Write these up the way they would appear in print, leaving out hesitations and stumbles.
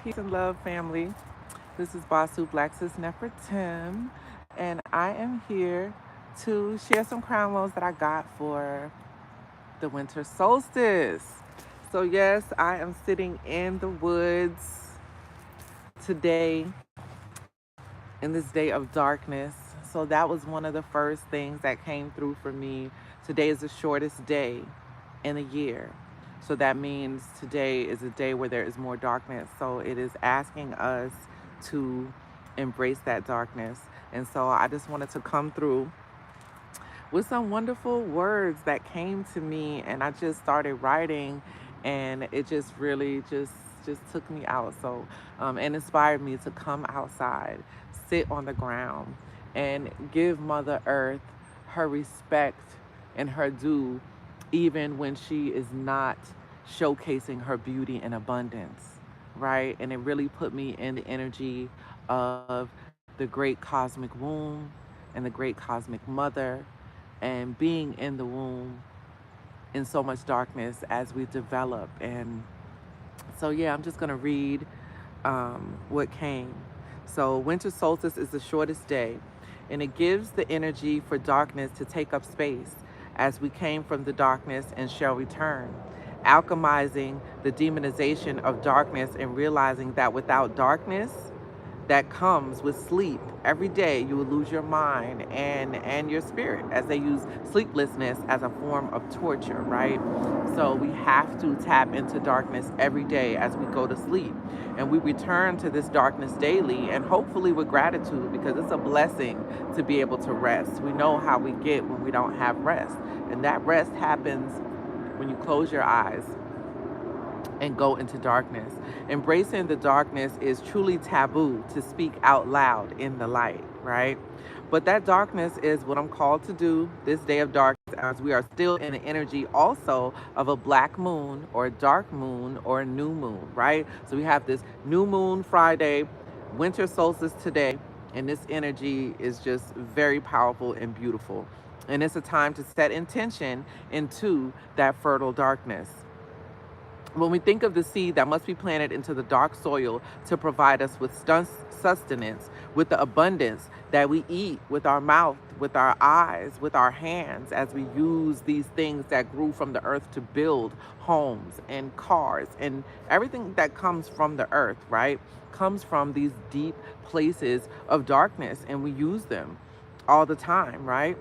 Peace and love, family. This is Blaksis Tim, and I am here to share some crown loans that I got for the winter solstice. So, yes, I am sitting in the woods today in this day of darkness. So, that was one of the first things that came through for me. Today is the shortest day in a year. So that means today is a day where there is more darkness. So it is asking us to embrace that darkness. And so I just wanted to come through with some wonderful words that came to me, and I just started writing, and it just really just took me out. So and inspired me to come outside, sit on the ground, and give Mother Earth her respect and her due, even when she is not showcasing her beauty and abundance, right? And it really put me in the energy of the great cosmic womb and the great cosmic mother, and being in the womb in so much darkness as we develop. And so, yeah, I'm just going to read what came. So, winter solstice is the shortest day, and it gives the energy for darkness to take up space as we came from the darkness and shall return, alchemizing the demonization of darkness and realizing that without darkness, that comes with sleep. Every day you will lose your mind and your spirit, as they use sleeplessness as a form of torture, right? So we have to tap into darkness every day as we go to sleep. And we return to this darkness daily, and hopefully with gratitude, because it's a blessing to be able to rest. We know how we get when we don't have rest. And that rest happens when you close your eyes and go into darkness. Embracing the darkness is truly taboo to speak out loud in the light, right? But that darkness is what I'm called to do this day of darkness, as we are still in the energy also of a black moon or a dark moon or a new moon, right? So we have this new moon Friday, winter solstice today, and this energy is just very powerful and beautiful. And it's a time to set intention into that fertile darkness. When we think of the seed that must be planted into the dark soil to provide us with sustenance, with the abundance that we eat with our mouth, with our eyes, with our hands, as we use these things that grew from the earth to build homes and cars and everything that comes from the earth, right? Comes from these deep places of darkness, and we use them all the time, right?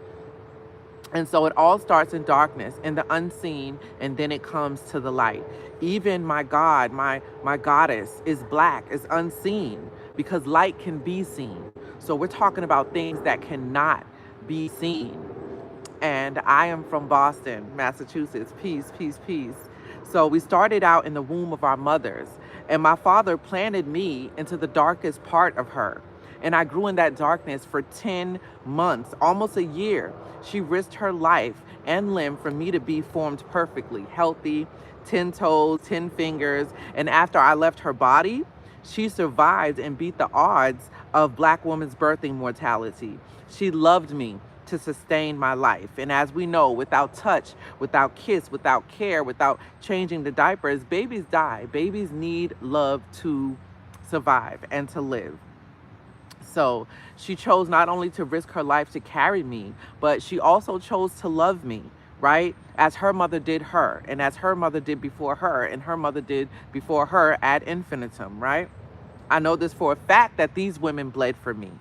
And so it all starts in darkness, in the unseen, and then it comes to the light. Even my God, my goddess is black, is unseen, because light can be seen. So we're talking about things that cannot be seen. And I am from Boston, Massachusetts. Peace, peace, peace. So we started out in the womb of our mothers, and my father planted me into the darkest part of her. And I grew in that darkness for 10 months, almost a year. She risked her life and limb for me to be formed perfectly, healthy, 10 toes, 10 fingers. And after I left her body, she survived and beat the odds of black woman's birthing mortality. She loved me to sustain my life. And as we know, without touch, without kiss, without care, without changing the diapers, babies die. Babies need love to survive and to live. So she chose not only to risk her life to carry me, but she also chose to love me, right? As her mother did her, and as her mother did before her, and her mother did before her ad infinitum, right? I know this for a fact that these women bled for me.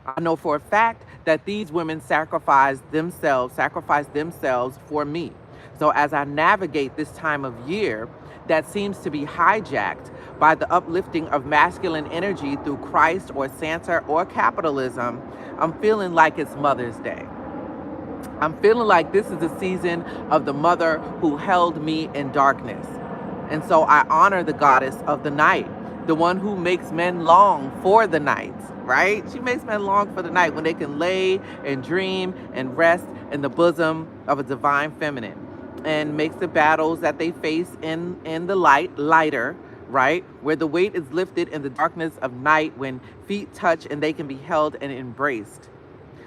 I know for a fact that these women sacrificed themselves for me. So as I navigate this time of year that seems to be hijacked by the uplifting of masculine energy through Christ or Santa or capitalism, I'm feeling like it's Mother's Day. I'm feeling like this is the season of the mother who held me in darkness. And so I honor the goddess of the night, the one who makes men long for the night, right? She makes men long for the night when they can lay and dream and rest in the bosom of a divine feminine, and makes the battles that they face in the light lighter, right? Where the weight is lifted in the darkness of night, when feet touch and they can be held and embraced.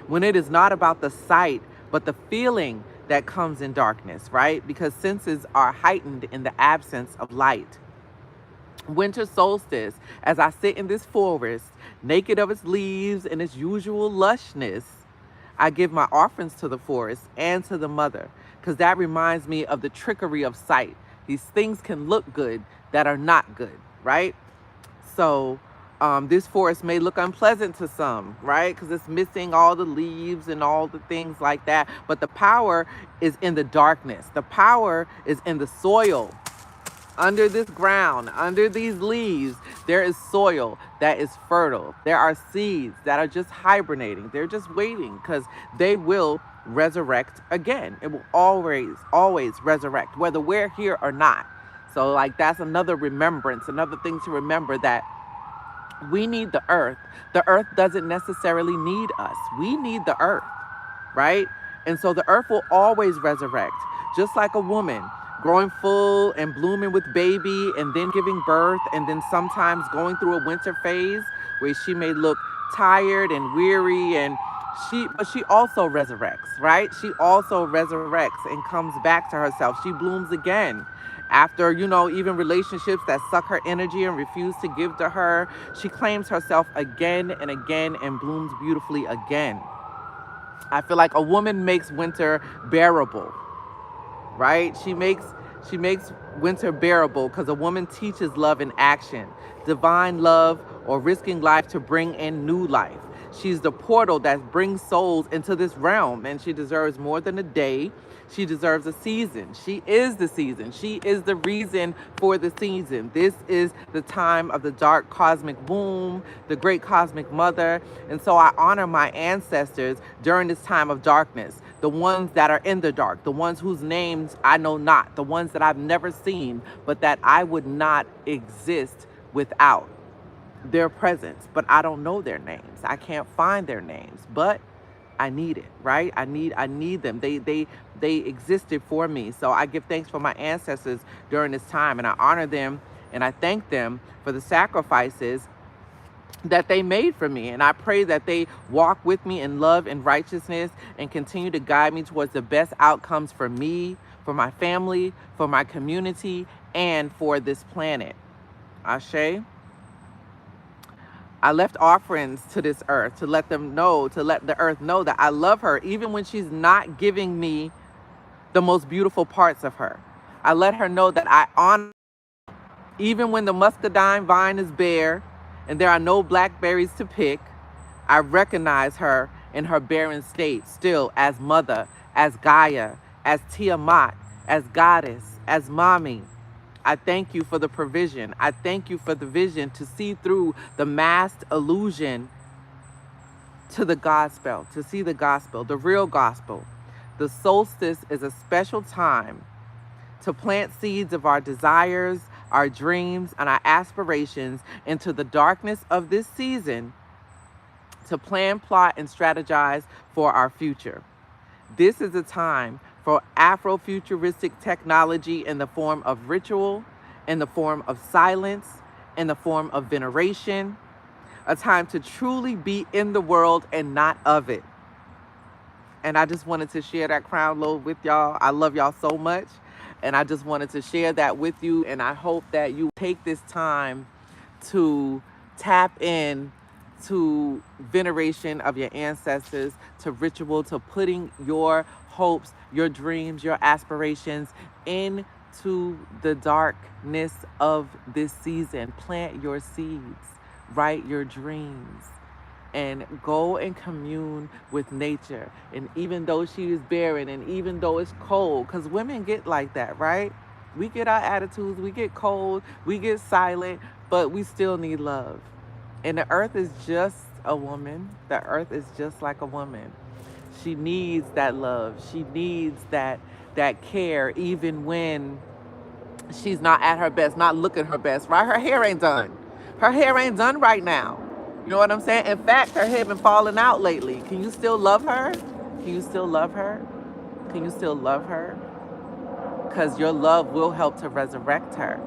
When it is not about the sight, but the feeling that comes in darkness, right? Because senses are heightened in the absence of light. Winter solstice, as I sit in this forest, naked of its leaves and its usual lushness, I give my offerings to the forest and to the mother, because that reminds me of the trickery of sight. These things can look good that are not good, right? So this forest may look unpleasant to some, right? Because it's missing all the leaves and all the things like that. But the power is in the darkness. The power is in the soil. Under this ground, under these leaves, there is soil that is fertile. There are seeds that are just hibernating. They're just waiting because they will resurrect again. It will always resurrect, whether we're here or not. So, like, that's another remembrance, another thing to remember, that we need the earth. The earth doesn't necessarily need us. We need the earth, right? And so the earth will always resurrect, just like a woman growing full and blooming with baby and then giving birth and then sometimes going through a winter phase where she may look tired and weary, and but she also resurrects, right? She also resurrects and comes back to herself. She blooms again. After, even relationships that suck her energy and refuse to give to her, she claims herself again and again and blooms beautifully again. I feel like a woman makes winter bearable, right? She makes winter bearable because a woman teaches love in action, divine love, or risking life to bring in new life. She's the portal that brings souls into this realm, and she deserves more than a day. She deserves a season. She is the season. She is the reason for the season. This is the time of the dark cosmic womb, the great cosmic mother. And so I honor my ancestors during this time of darkness, the ones that are in the dark, the ones whose names I know not, the ones that I've never seen, but that I would not exist without their presence. But I don't know their names. I can't find their names, but I need it, right? I need them. They existed for me. So I give thanks for my ancestors during this time, and I honor them and I thank them for the sacrifices that they made for me. And I pray that they walk with me in love and righteousness and continue to guide me towards the best outcomes for me, for my family, for my community, and for this planet. Ashe. I left offerings to this earth to let the earth know that I love her, even when she's not giving me the most beautiful parts of her. I let her know that I honor, even when the muscadine vine is bare and there are no blackberries to pick. I recognize her in her barren state still as mother, as Gaia, as Tiamat, as goddess, as mommy. I thank you for the provision. I thank you for the vision to see through the masked illusion to the gospel, to see the gospel, the real gospel. The solstice is a special time to plant seeds of our desires, our dreams, and our aspirations into the darkness of this season, to plan, plot, and strategize for our future. This is a time for Afrofuturistic technology in the form of ritual, in the form of silence, in the form of veneration, a time to truly be in the world and not of it. And I just wanted to share that crown lobe with y'all. I love y'all so much. And I just wanted to share that with you. And I hope that you take this time to tap in to veneration of your ancestors, to ritual, to putting your hopes, your dreams, your aspirations into the darkness of this season. Plant your seeds, write your dreams, and go and commune with nature. And even though she is barren, and even though it's cold, because women get like that, right? We get our attitudes, we get cold, we get silent, but we still need love. And the earth is just a woman. The earth is just like a woman. She needs that love. She needs that care, even when she's not at her best, not looking her best, right? Her hair ain't done. Her hair ain't done right now. You know what I'm saying? In fact, her hair been falling out lately. Can you still love her? Can you still love her? Can you still love her? Because your love will help to resurrect her.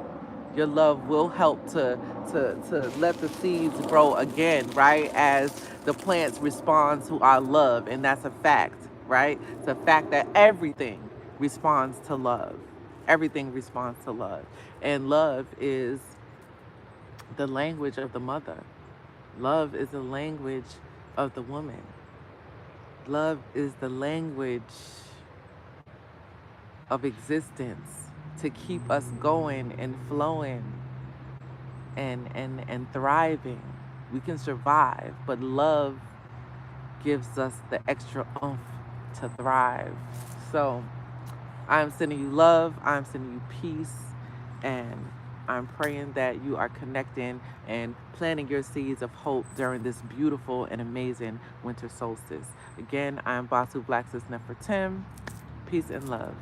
Your love will help to let the seeds grow again, right? As the plants respond to our love. And that's a fact, right? It's a fact that everything responds to love. Everything responds to love. And love is the language of the mother. Love is the language of the woman. Love is the language of existence to keep us going and flowing and thriving. We can survive, but love gives us the extra oomph to thrive. So I'm sending you love, I'm sending you peace, and I'm praying that you are connecting and planting your seeds of hope during this beautiful and amazing winter solstice. Again, I'm Blaksis Nefertim. Peace and love.